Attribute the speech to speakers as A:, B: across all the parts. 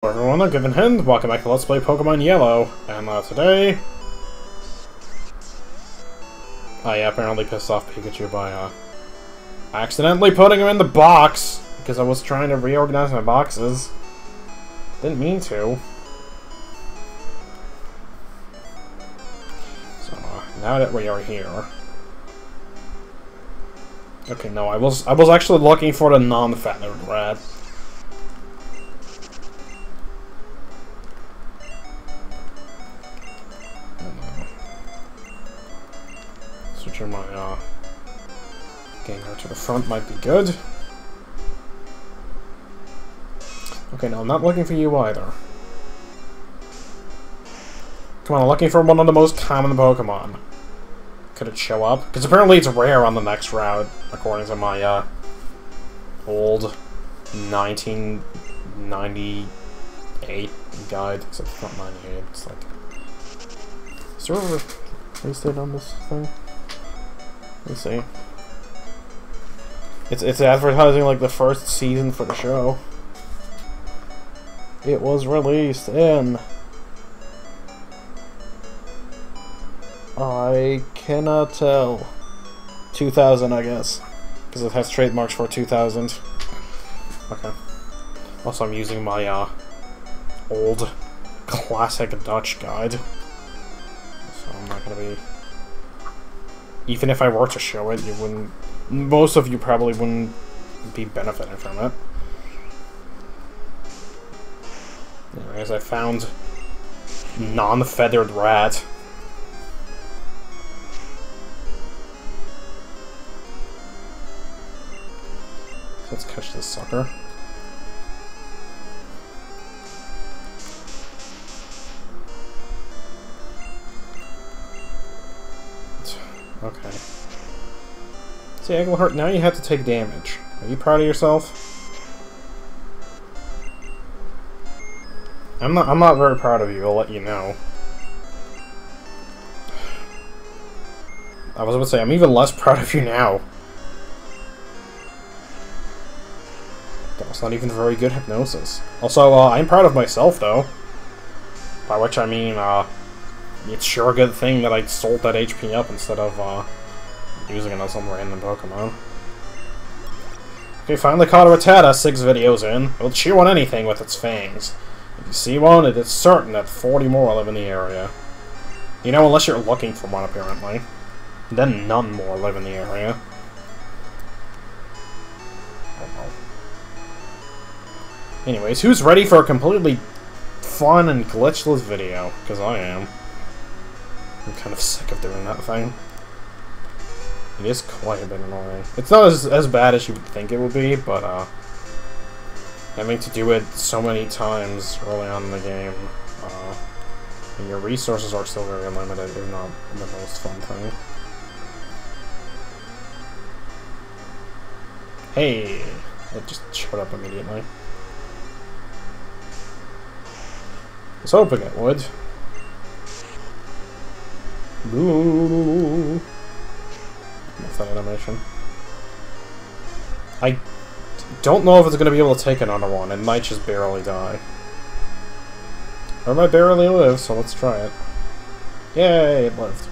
A: Hello everyone, I'm Given Hind. Welcome back to Let's Play Pokemon Yellow. And today... I apparently pissed off Pikachu by accidentally putting him in the box because I was trying to reorganize my boxes. Didn't mean to. So, now that we are here... Okay, no, I was actually looking for the non-feathered rat. Switching my getting her to the front might be good. Okay, no, I'm not looking for you either. Come on, I'm looking for one of the most common Pokemon. Could it show up? Because apparently it's rare on the next route, according to my old 1998 guide. Except it's not 98, it's like... Is there a release date on this thing? Let's see. It's advertising like the first season for the show. It was released in... I cannot tell. 2000, I guess. Because it has trademarks for 2000. Okay. Also, I'm using my old classic Dutch guide. So I'm not gonna be... Even if I were to show it, you wouldn't... Most of you probably wouldn't be benefiting from it. Anyways, I found non-feathered rat. Let's catch this sucker. Okay. See, Englehart, now you have to take damage. Are you proud of yourself? I'm not very proud of you, I'll let you know. I was about to say, I'm even less proud of you now. That was not even very good hypnosis. Also, I'm proud of myself, though. By which I mean, it's sure a good thing that I sold that HP up instead of, using it on some random Pokemon. Okay, finally caught a Rattata 6 videos in. It'll chew on anything with its fangs. If you see one, it is certain that 40 more live in the area. You know, unless you're looking for one, apparently. Then none more live in the area. Oh no. Anyways, who's ready for a completely fun and glitchless video? Because I am. I'm kind of sick of doing that thing. It is quite a bit annoying. It's not as bad as you would think it would be, but having to do it so many times early on in the game, and your resources are still very limited, is not the most fun thing. Hey! It just showed up immediately. I was hoping it would. Ooh. What's that animation? I don't know if it's going to be able to take another one. It might just barely die. Or it might barely live, so let's try it. Yay, it lived.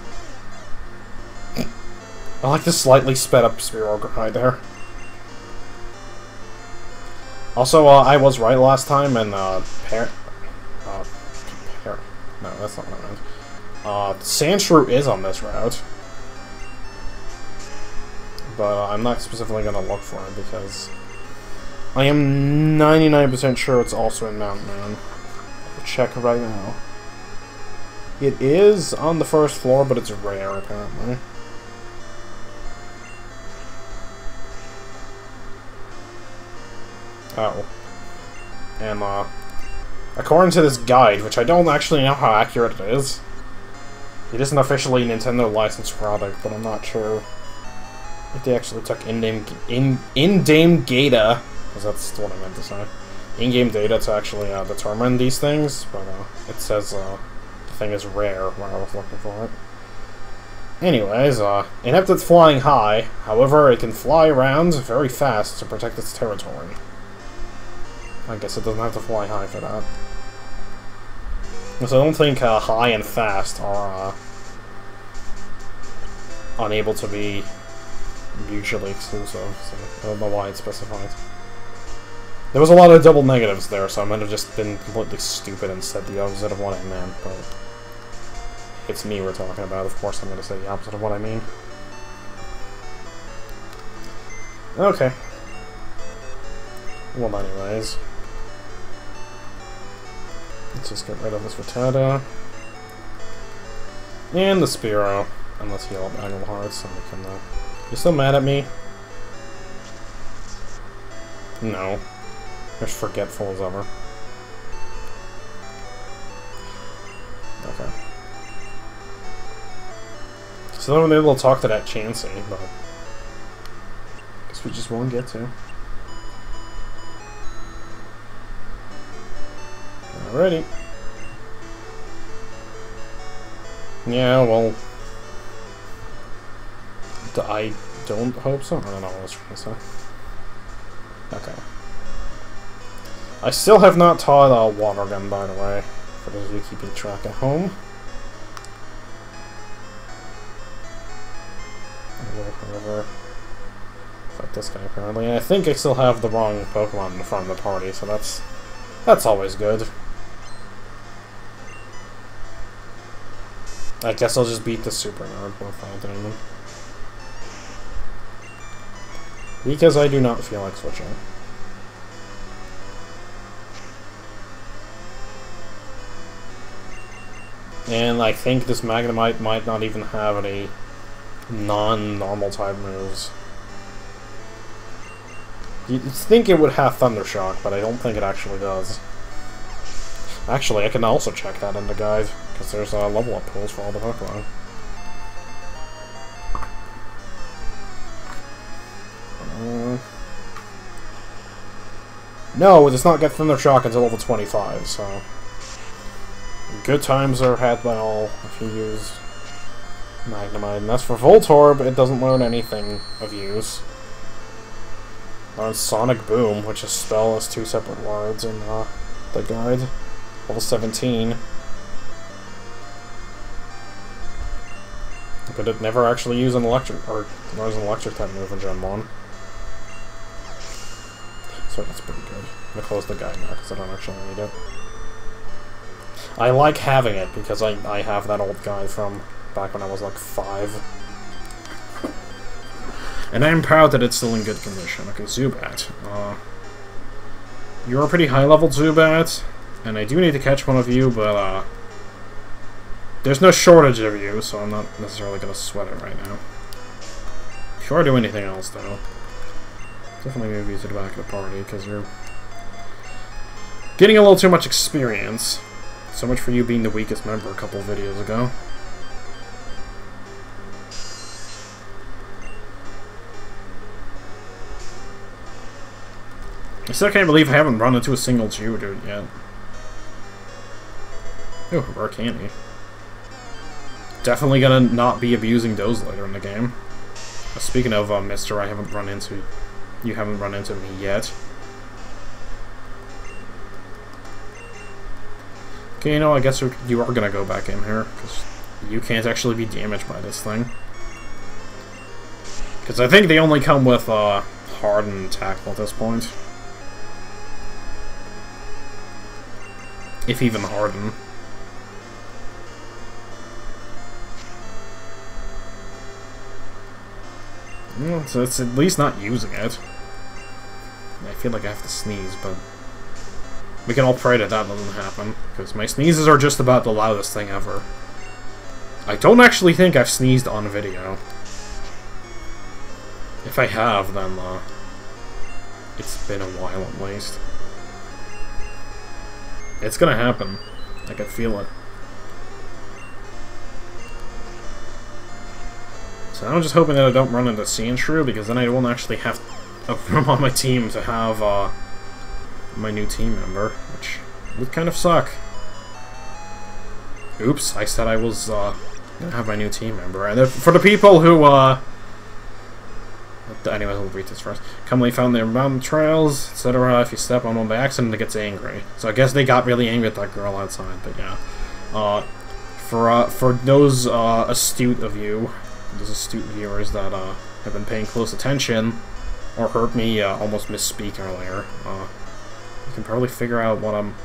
A: I like the slightly sped up Spearow right there. Also, I was right last time, and no, that's not what I meant. Sandshrew is on this route. But I'm not specifically going to look for it because I am 99% sure it's also in Mountain Moon. I'll check right now. It is on the first floor, but it's rare, apparently. Oh. And, according to this guide, which I don't actually know how accurate it is, it isn't officially a Nintendo licensed product, but I'm not sure if they actually took in-game data, because that's what I meant to say, in-game data to actually determine these things, but it says the thing is rare when I was looking for it. Anyways, inept at flying high, however, it can fly around very fast to protect its territory. I guess it doesn't have to fly high for that. So I don't think high and fast are unable to be mutually exclusive, so I don't know why it's specified. There was a lot of double negatives there, so I might have just been completely stupid and said the opposite of what I meant, but it's me we're talking about. Of course I'm going to say the opposite of what I mean. Okay. Well, anyways. Let's just get rid of this Rattata. And the Spearow. Unless he'll have Angle Hearts, and we can, You still mad at me? No. You're as forgetful as ever. Okay. So then we're able to talk to that Chansey, but guess we just won't get to. Alrighty. Yeah, well, I don't hope so. I don't know what I was trying to say. Okay. I still have not taught Water Gun, by the way, for those of you keeping track at home. However, fuck this guy apparently. And I think I still have the wrong Pokemon in front of the party, so that's always good. I guess I'll just beat the Super Nerd without doing them. Because I do not feel like switching. And I think this Magnemite might not even have any non-normal type moves. You'd think it would have Thunder Shock, but I don't think it actually does. Actually, I can also check that in the guide, because there's level up pools for all the Pokemon. No, it does not get Thunder Shock until level 25, so good times are had by all if you use Magnemite. And as for Voltorb, it doesn't learn anything of use. Learns Sonic Boom, which is spell as 2 separate words in the guide. Level 17. But it never actually used an electric, or learns an electric type move in Gen 1. So that's pretty good. I'm gonna close the guide now because I don't actually need it. I like having it because I have that old guide from back when I was like 5. And I'm proud that it's still in good condition. Okay, Zubat. You're a pretty high-level Zubat, and I do need to catch one of you, but there's no shortage of you, so I'm not necessarily gonna sweat it right now. Before I do anything else, though, definitely move you to the back of the party, because you're getting a little too much experience. So much for you being the weakest member a couple videos ago. I still can't believe I haven't run into a single Geodude yet. Oh, rare candy. Definitely gonna not be abusing those later in the game. Speaking of Mister, you haven't run into me yet. Okay, you know, I guess you are gonna go back in here, because you can't actually be damaged by this thing. Because I think they only come with hardened tackle at this point. If even hardened. Well, so it's at least not using it. I feel like I have to sneeze, but we can all pray that that doesn't happen, because my sneezes are just about the loudest thing ever. I don't actually think I've sneezed on video. If I have, then it's been a while at least. It's gonna happen. I can feel it. So I'm just hoping that I don't run into Sandshrew, because then I won't actually have a room on my team to have my new team member, which would kind of suck. Oops, I said I was gonna have my new team member. And for the people who Anyways, we'll read this first. Commonly found near mountain trails, etc. If you step on one by accident, it gets angry. So I guess they got really angry at that girl outside, but yeah. For those astute of you, those astute viewers that have been paying close attention, or heard me almost misspeak earlier, you can probably figure out what I'm...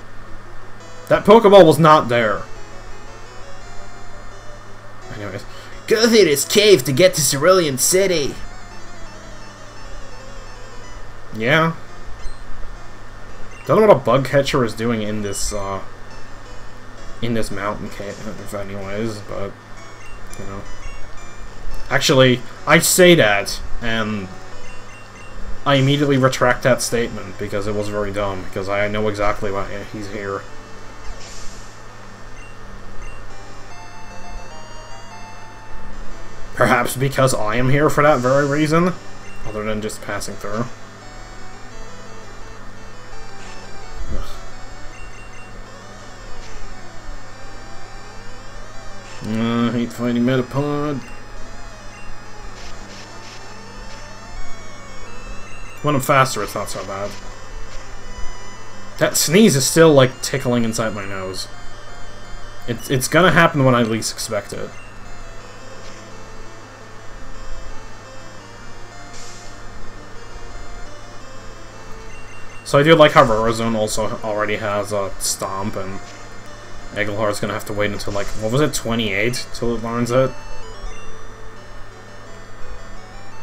A: That Pokeball was not there! Anyways.
B: Go through this cave to get to Cerulean City!
A: Yeah. Don't know what a bug catcher is doing in this mountain cave, anyways, but, you know. Actually, I say that, and I immediately retract that statement, because it was very dumb, because I know exactly why he's here. Perhaps because I am here for that very reason, other than just passing through. I hate fighting Metapod. When I'm faster, it's not so bad. That sneeze is still, like, tickling inside my nose. It's gonna happen when I least expect it. So I do like how Verizon also already has a Stomp, and Egglehort's gonna have to wait until, like, what was it, 28 till it learns it?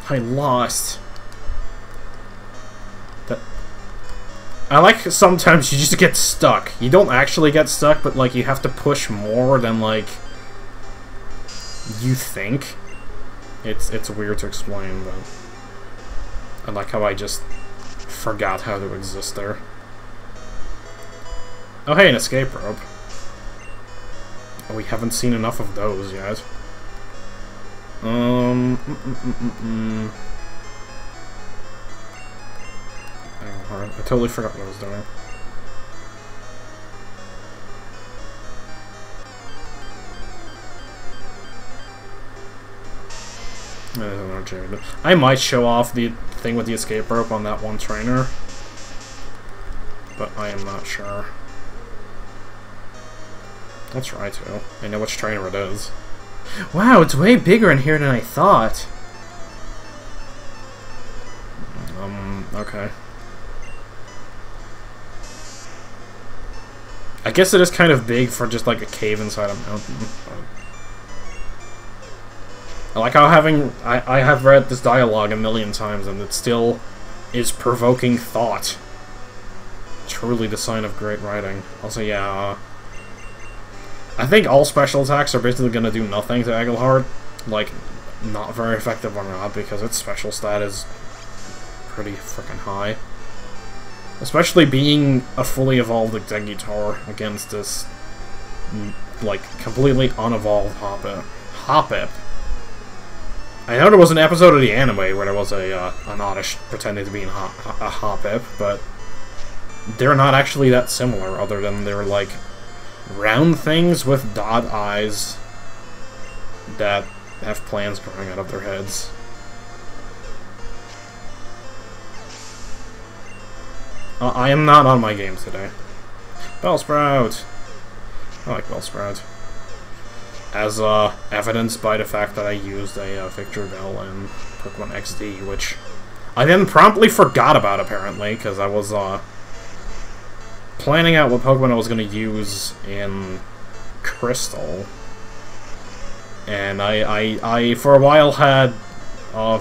A: I lost. I like sometimes you just get stuck. You don't actually get stuck, but, like, you have to push more than, like, you think. It's weird to explain, but I like how I just forgot how to exist there. Oh, hey, an escape rope. Oh, we haven't seen enough of those yet. I totally forgot what I was doing. I might show off the thing with the escape rope on that one trainer, but I am not sure. I'll try to. I know which trainer it is. Wow, it's way bigger in here than I thought. Okay. I guess it is kind of big for just like a cave inside a mountain. But I like how I have read this dialogue a million times and it still is provoking thought. Truly the sign of great writing. Also, yeah, I think all special attacks are basically going to do nothing to Egglehort. Like, not very effective or not, because its special stat is pretty freaking high. Especially being a fully evolved Exeggutor against this, like, completely unevolved Hoppip. I know there was an episode of the anime where there was an Oddish pretending to be a Hoppip, but they're not actually that similar, other than they're, like, round things with dot eyes that have plans growing out of their heads. I am not on my games today. Bellsprout! I like Bellsprout. As evidenced by the fact that I used a Victory Bell in Pokemon XD, which I then promptly forgot about, apparently, because I was planning out what Pokemon I was going to use in Crystal. And I for a while had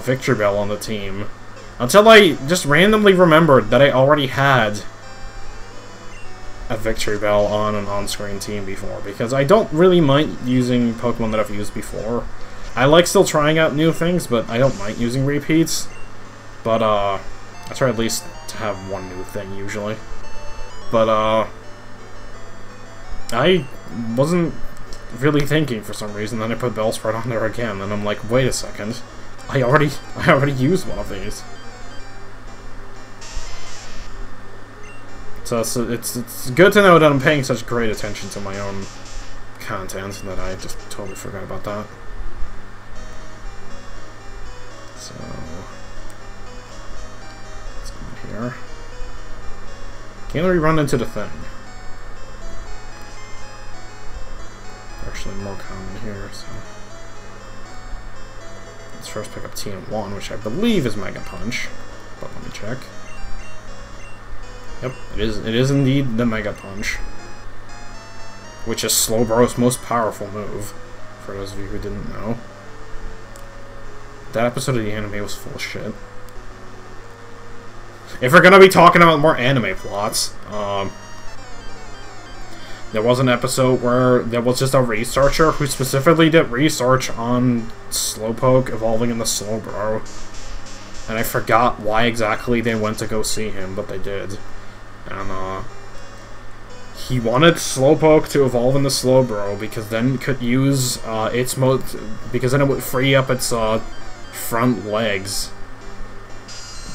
A: Victory Bell on the team. Until I just randomly remembered that I already had a Victory Bell on an on-screen team before, because I don't really mind using Pokemon that I've used before. I like still trying out new things, but I don't mind using repeats. But, I try at least to have one new thing, usually. But, I wasn't really thinking for some reason, then I put Bellsprout on there again, and I'm like, wait a second. I already used one of these. So it's good to know that I'm paying such great attention to my own content that I just totally forgot about that. So here. Can we run into the thing? Actually, more common here, so... Let's first pick up TM1, which I believe is Mega Punch. But let me check. Yep, it is indeed the Mega Punch. Which is Slowbro's most powerful move, for those of you who didn't know. That episode of the anime was full of shit. If we're gonna be talking about more anime plots, there was an episode where there was just a researcher who specifically did research on Slowpoke evolving into Slowbro. And I forgot why exactly they went to go see him, but they did. And, he wanted Slowpoke to evolve into Slowbro because then it could use, because then it would free up its, front legs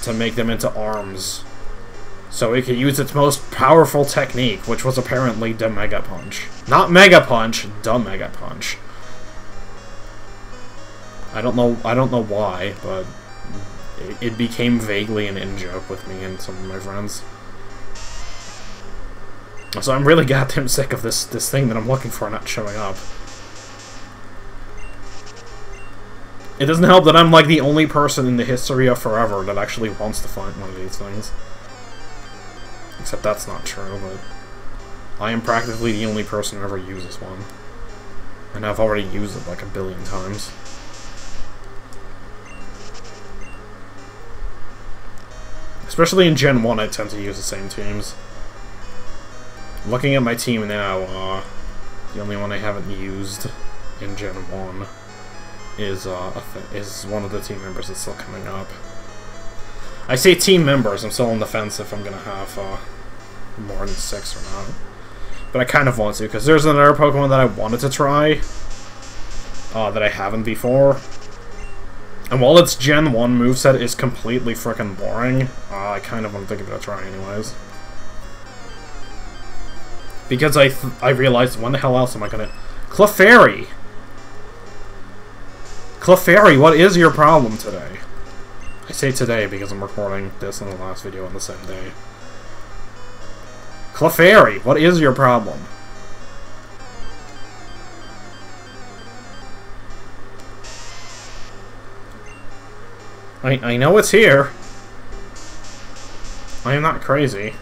A: to make them into arms. So it could use its most powerful technique, which was apparently the Mega Punch. Not Mega Punch, the Mega Punch. I don't know why, but it became vaguely an in-joke with me and some of my friends. So I'm really goddamn sick of this thing that I'm looking for not showing up. It doesn't help that I'm like the only person in the history of forever that actually wants to find one of these things. Except that's not true, but I am practically the only person who ever uses one. And I've already used it like a billion times. Especially in Gen 1, I tend to use the same teams. Looking at my team now, the only one I haven't used in Gen 1 is one of the team members that's still coming up. I say team members, I'm still on the fence if I'm gonna have more than 6 or not. But I kind of want to, because there's another Pokemon that I wanted to try that I haven't before. And while its Gen 1 moveset is completely frickin' boring, I kind of want to give it a try anyways. Because I realized, when the hell else am I gonna... Clefairy! Clefairy, what is your problem today? I say today because I'm recording this and the last video on the same day. Clefairy, what is your problem? I know it's here. I am not crazy.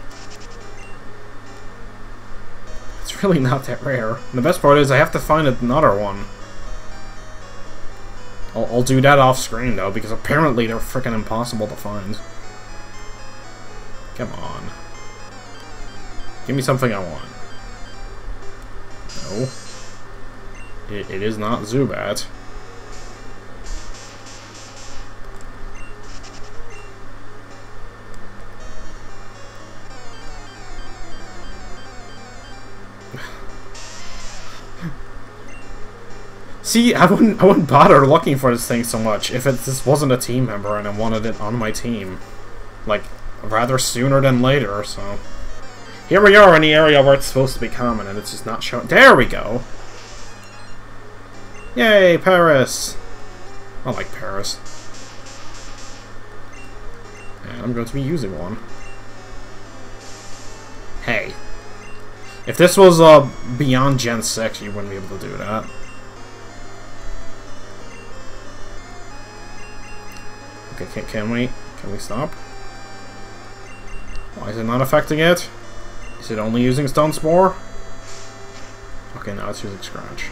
A: It's really not that rare. And the best part is I have to find another one. I'll do that off screen though, because apparently they're freaking impossible to find. Come on. Give me something I want. No. It is not Zubat. See, I wouldn't bother looking for this thing so much if this wasn't a team member and I wanted it on my team. Like, rather sooner than later, so... Here we are in the area where it's supposed to be common, and it's just not showing... There we go! Yay, Paris! I like Paris. And I'm going to be using one. Hey. If this was beyond Gen 6, you wouldn't be able to do that. Okay, can we stop? Why is it not affecting it? Is it only using Stone Spore? Okay, now it's using Scratch.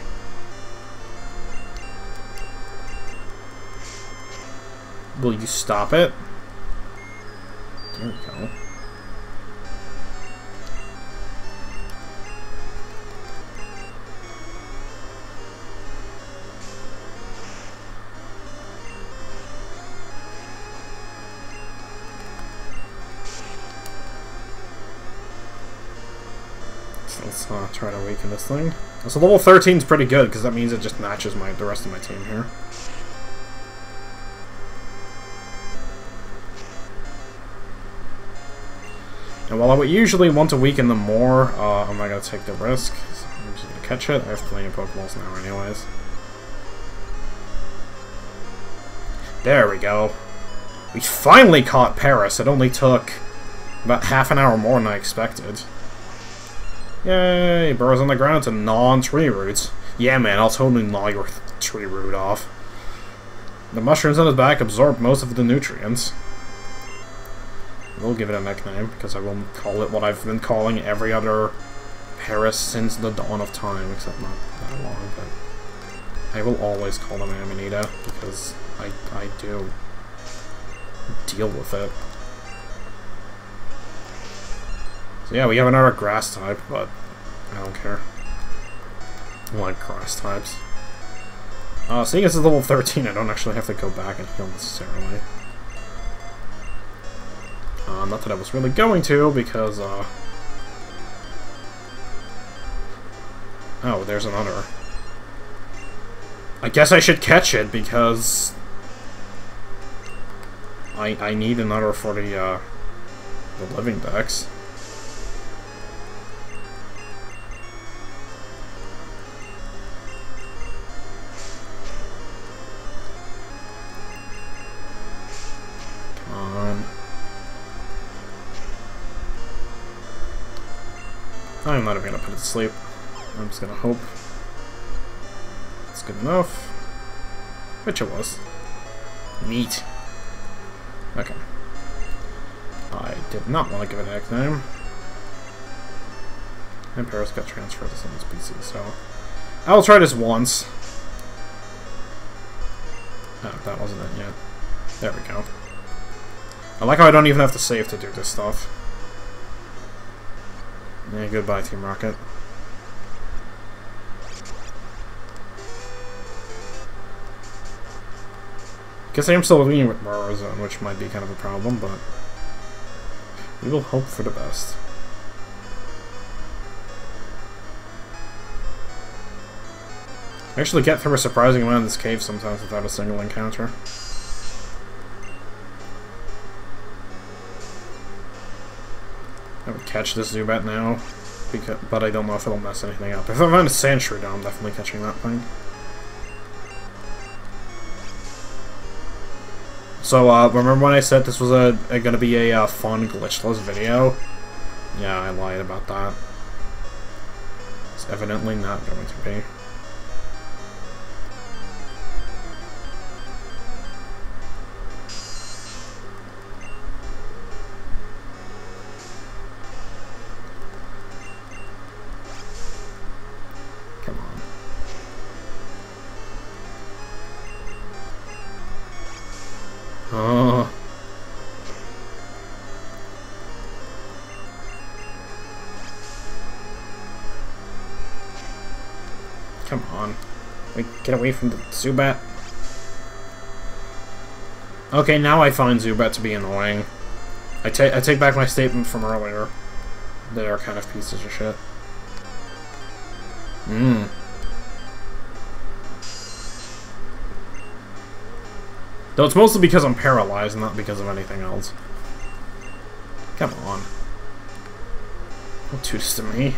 A: Will you stop it? There we go. Let's try to awaken this thing. So level 13 is pretty good, because that means it just matches the rest of my team here. And while I would usually want to weaken them more, I'm not going to take the risk. So I'm just going to catch it. I have plenty of Pokeballs now anyways. There we go. We finally caught Paris. It only took About half an hour more than I expected. Yay! Burrows on the ground to non-tree roots. Yeah, man, I'll totally gnaw your tree root off. The mushrooms on his back absorb most of the nutrients. We'll give it a nickname, because I will call it what I've been calling every other Paris since the dawn of time, except not that long, but I will always call them Amanita, because I do deal with it. So yeah, we have another grass type, but I don't care. I like grass types. Seeing as it's level 13, I don't actually have to go back and heal necessarily. Not that I was really going to, because, oh, there's another. I guess I should catch it, because I need another for the living dex. I'm not even gonna put it to sleep. I'm just gonna hope it's good enough. Which it was. Neat. Okay. I did not want to give it a nickname. And Paris got transferred to some species, so I will try this once. Oh, that wasn't it yet. There we go. I like how I don't even have to save to do this stuff. Yeah, goodbye, Team Rocket. Guess I am still leaning with Burrow Zone, which might be kind of a problem, but we will hope for the best. I actually get through a surprising amount of this cave sometimes without a single encounter. I would catch this Zubat now, but I don't know if it'll mess anything up. If I find a Sandshrew down, I'm definitely catching that thing. So, remember when I said this was gonna be a fun glitchless video? Yeah, I lied about that. It's evidently not going to be. Come on. Wait, get away from the Zubat. Okay, now I find Zubat to be annoying. I take back my statement from earlier. They are kind of pieces of shit. Though it's mostly because I'm paralyzed, not because of anything else. Come on. Don't do this to me.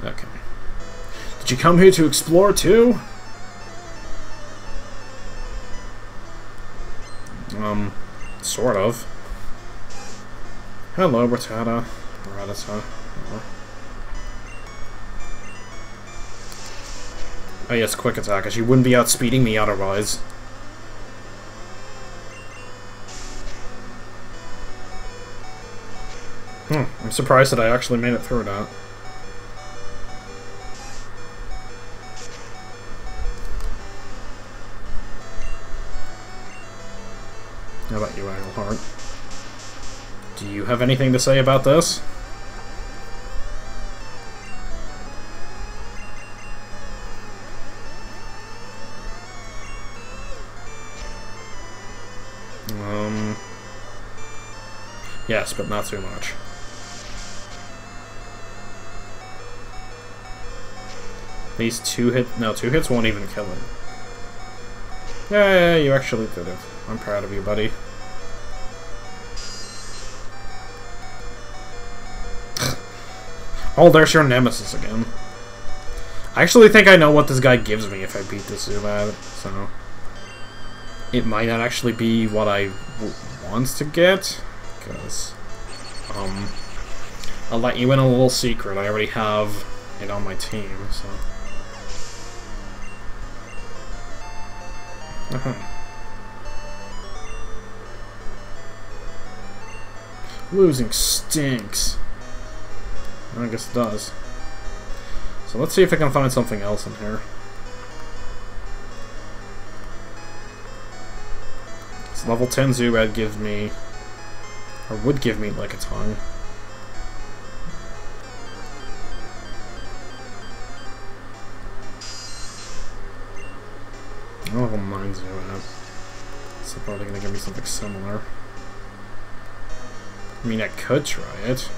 A: Okay. Did you come here to explore too? Sort of. Hello, Rattata. Rattata. Oh yes, quick attack, as you wouldn't be outspeeding me otherwise. I'm surprised that I actually made it through that. How about you, Aggleheart? Do you have anything to say about this? Yes, but not too much. These two hits won't even kill him. Yeah, you actually did it. I'm proud of you, buddy. Oh, there's your nemesis again. I actually think I know what this guy gives me if I beat this Zubat, so... It might not actually be what I want to get, because... I'll let you in a little secret. I already have it on my team, so... Losing stinks. I guess it does. So let's see if I can find something else in here. This level 10 Zubat gives me... or would give me Lickitung. Level 9 Zubat. So probably gonna give me something similar. I mean, I could try it.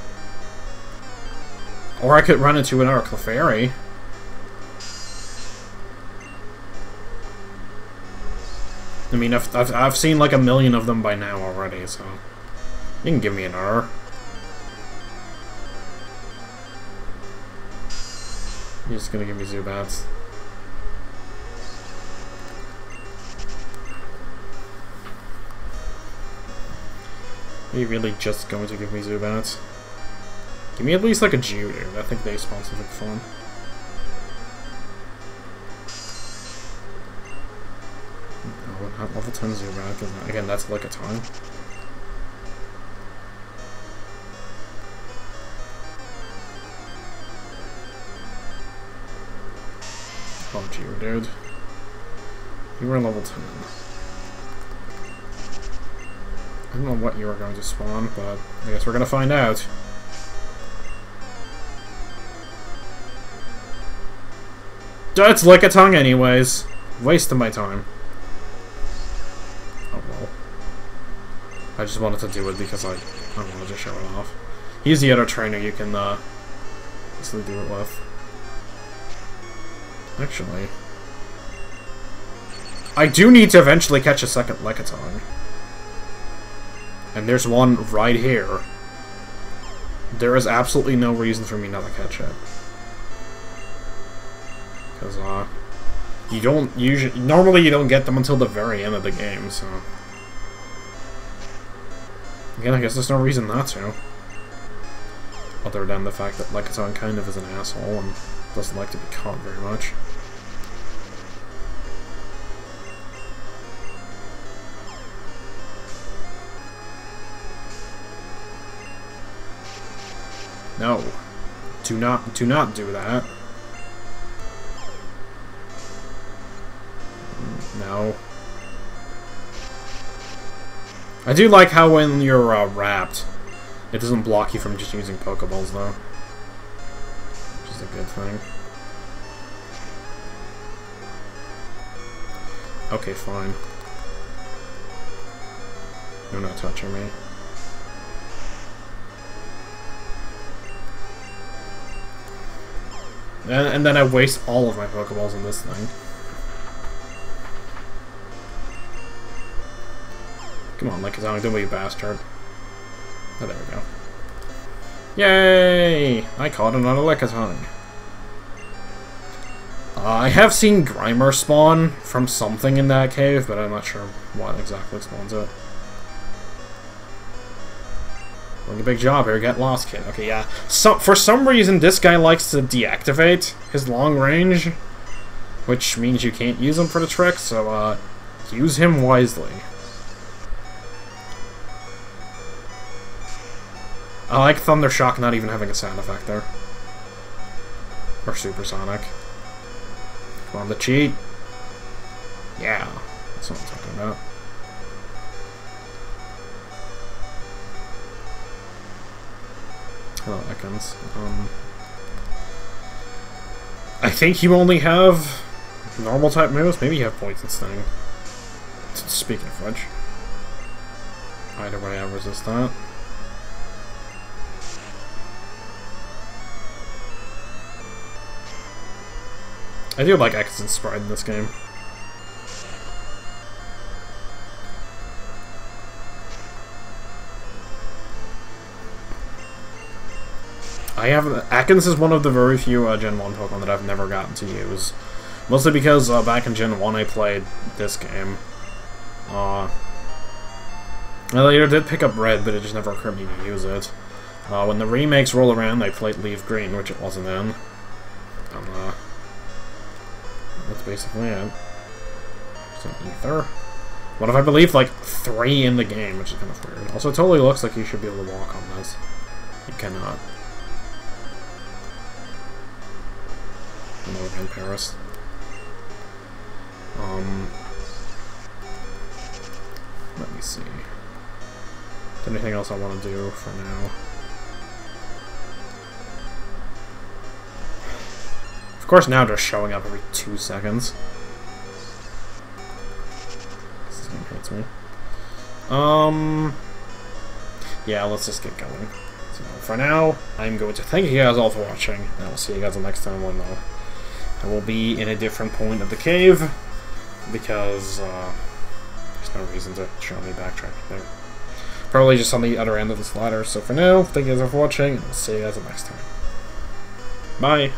A: Or I could run into another Clefairy. I mean, I've seen like a million of them by now already, so... You can give me another. You're just gonna give me Zubats. Are you really just going to give me Zubats? Give me at least like a Geodude. I think they spawn something fun. Oh, not level 10 Zubat, because again, that's Lickitung. Oh, Geodude. You were level 10. I don't know what you are going to spawn, but I guess we're going to find out. It's Lickitung anyways. Waste of my time. Oh well. I just wanted to do it because I wanted to show it off. He's the other trainer you can easily do it with. Actually, I do need to eventually catch a second Lickitung. And there's one right here. There is absolutely no reason for me not to catch it. Because, you don't usually... Normally you don't get them until the very end of the game, so... Again, I guess there's no reason not to. Other than the fact that Lickitung kind of is an asshole and doesn't like to be caught very much. No. Do not do that. No. I do like how when you're wrapped, it doesn't block you from just using Pokeballs, though. Which is a good thing. Okay, fine. You're not touching me. And then I waste all of my Pokeballs on this thing. Come on, Lickitung, don't be a bastard. Oh, there we go. Yay! I caught another Lickitung. I have seen Grimer spawn from something in that cave, but I'm not sure what exactly spawns it. Doing a big job here, get lost, kid. Okay, yeah. So, for some reason, this guy likes to deactivate his long range, which means you can't use him for the trick, so, use him wisely. I like Thunder Shock not even having a sound effect there. Or Supersonic. Come on, the cheat. Yeah, that's what I'm talking about. Hello, Ekans. I think you only have normal type moves. Maybe you have Poison Sting. Speaking of which. Either way, I resist that. I do like Ekans' sprite in this game. I haven't... Ekans is one of the very few Gen 1 Pokemon that I've never gotten to use. Mostly because back in Gen 1 I played this game. I later did pick up Red, but it just never occurred to me to use it. When the remakes roll around, I played Leaf Green, which it wasn't in. And, that's basically it. There's an Ether. What if I believe, like, 3 in the game, which is kind of weird. Also, it totally looks like you should be able to walk on this. You cannot. No, again, Paris. Let me see. Is there anything else I want to do for now? Of course, now they're showing up every 2 seconds. This game hates me. Yeah, let's just get going. So, for now, I'm going to thank you guys all for watching, and I'll see you guys the next time when I will be in a different point of the cave, because there's no reason to show me backtracking there. Probably just on the other end of this ladder. So for now, thank you guys all for watching, and I'll see you guys the next time. Bye!